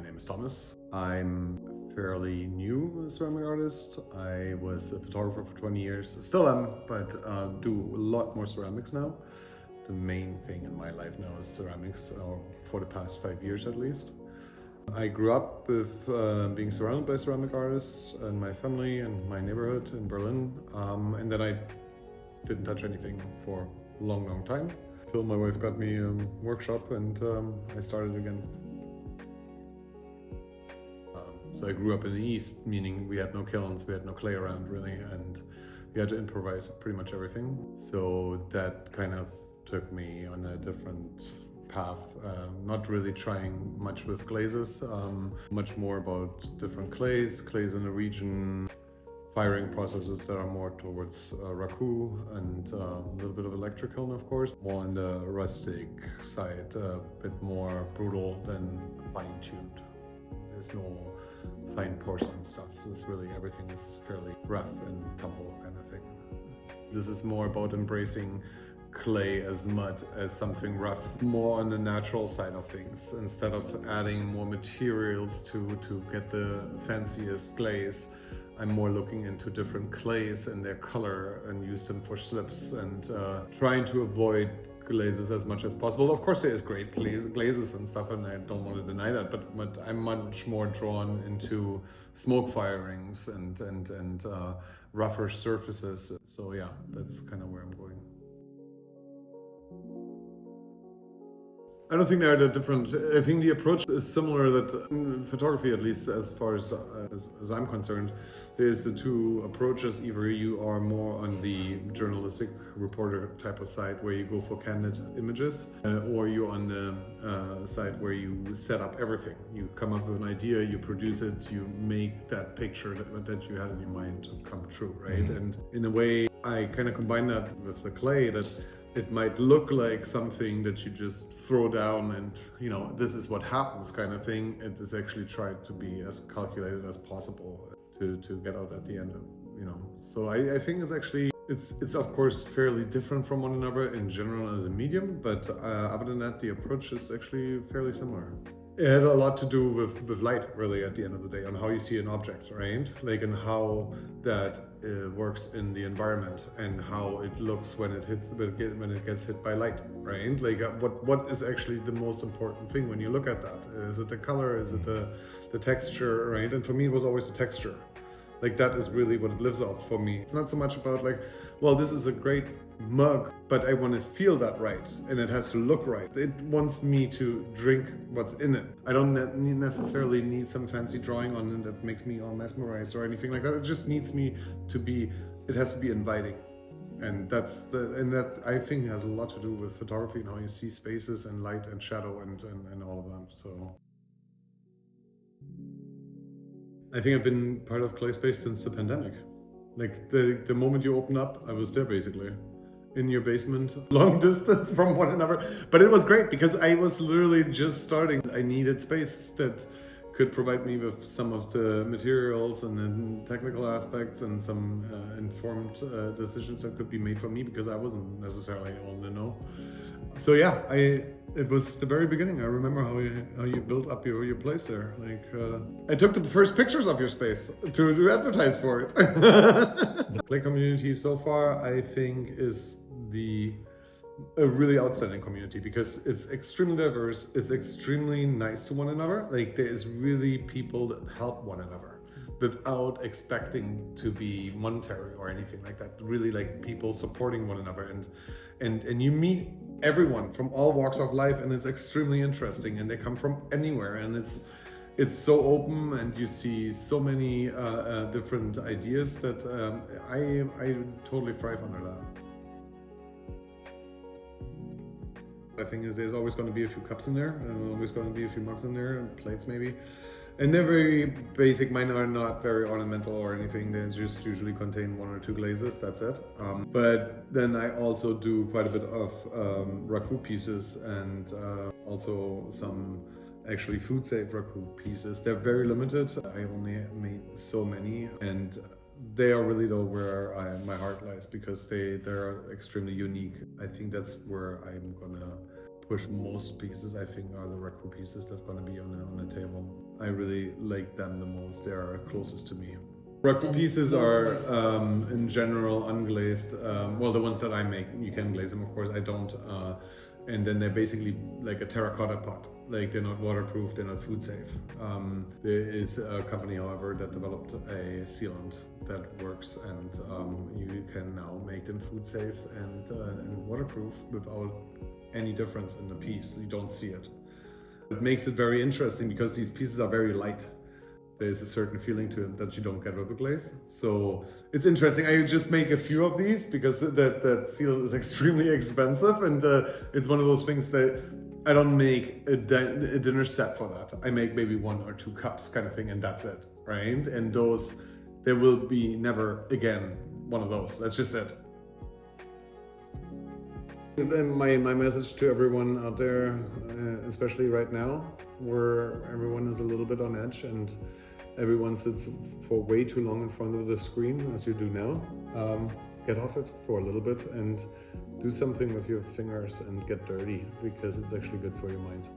name is Thomas. I'm a fairly new ceramic artist. I was a photographer for 20 years, still am, but do a lot more ceramics now. The main thing in my life now is ceramics, or for the past 5 years at least. I grew up with being surrounded by ceramic artists in my family and my neighborhood in Berlin, and then I didn't touch anything for a long time. Till my wife got me a workshop and I started again. So I grew up in the East, meaning we had no kilns, we had no clay around really, and we had to improvise pretty much everything. So that kind of took me on a different path, not really trying much with glazes, much more about different clays in the region, firing processes that are more towards raku and a little bit of electric kiln, of course. More on the rustic side, a bit more brutal than fine-tuned. There's no fine porcelain stuff. It's really, everything is fairly rough and tumble kind of thing. This is more about embracing clay as mud, as something rough, more on the natural side of things, instead of adding more materials to get the fanciest glaze. I'm more looking into different clays and their color and use them for slips and trying to avoid glazes as much as possible. Of course there is great glazes and stuff, and I don't want to deny that, but I'm much more drawn into smoke firings and rougher surfaces. So yeah, that's kind of where I'm going. I don't think they are that different. I think the approach is similar, that in photography, at least as far as I'm concerned, there's the two approaches. Either you are more on the journalistic reporter type of side where you go for candid images, or you're on the side where you set up everything. You come up with an idea, you produce it, you make that picture that you had in your mind come true, right? Mm-hmm. And in a way, I kind of combine that with the clay, that it might look like something that you just throw down and, you know, this is what happens kind of thing. It is actually tried to be as calculated as possible to get out at the end of, you know. So I think it's actually, it's of course fairly different from one another in general as a medium, but other than that, the approach is actually fairly similar. It has a lot to do with light, really, at the end of the day, on how you see an object, right? Like, and how that works in the environment and how it looks when it gets hit by light, right? Like, what is actually the most important thing when you look at that? Is it the color? Is it the texture, right? And for me, it was always the texture. Like, that is really what it lives off for me. It's not so much about like, well, this is a great mug, but I want to feel that right, and it has to look right. It wants me to drink what's in it. I don't necessarily need some fancy drawing on it that makes me all mesmerized or anything like that. It just needs me to be, it has to be inviting. And that I think has a lot to do with photography and how you see spaces and light and shadow and all of that. So I think I've been part of ClaySpace since the pandemic. Like the moment you open up, I was there basically. In your basement, long distance from one another. But it was great because I was literally just starting. I needed space that could provide me with some of the materials and then technical aspects and some informed decisions that could be made for me, because I wasn't necessarily on the know. So yeah, it was the very beginning. I remember how you built up your place there. Like I took the first pictures of your space to advertise for it. The Clay community so far, I think, is a really outstanding community because it's extremely diverse. It's extremely nice to one another. Like, there is really people that help one another without expecting to be monetary or anything like that. Really, like, people supporting one another, and you meet everyone from all walks of life, and it's extremely interesting, and they come from anywhere, and it's so open, and you see so many different ideas that I totally thrive under that. I think there's always going to be a few cups in there, and always going to be a few mugs in there, and plates maybe. And they're very basic. Mine are not very ornamental or anything. They just usually contain 1 or 2 glazes, that's it. But then I also do quite a bit of raku pieces, and also some actually food safe raku pieces. They're very limited. I only made so many, and they are really though where my heart lies, because they're extremely unique. I think that's where I'm gonna push most pieces, I think, are the record pieces that are going to be on the table. I really like them the most. They are closest to me. Record pieces are in general unglazed. Well, the ones that I make, you can glaze them, of course. I don't. And then they're basically like a terracotta pot. Like they're not waterproof, they're not food safe. There is a company, however, that developed a sealant that works, and you can now make them food safe and waterproof without any difference in the piece. You don't see it. It makes it very interesting because these pieces are very light. There's a certain feeling to it that you don't get with a glaze. So it's interesting. I just make a few of these because that seal is extremely expensive, and it's one of those things that I don't make a dinner set for that. I make maybe 1 or 2 cups kind of thing, and that's it, right? And those, there will be never again one of those. That's just it. And my message to everyone out there, especially right now, where everyone is a little bit on edge and everyone sits for way too long in front of the screen, as you do now, get off it for a little bit and do something with your fingers and get dirty, because it's actually good for your mind.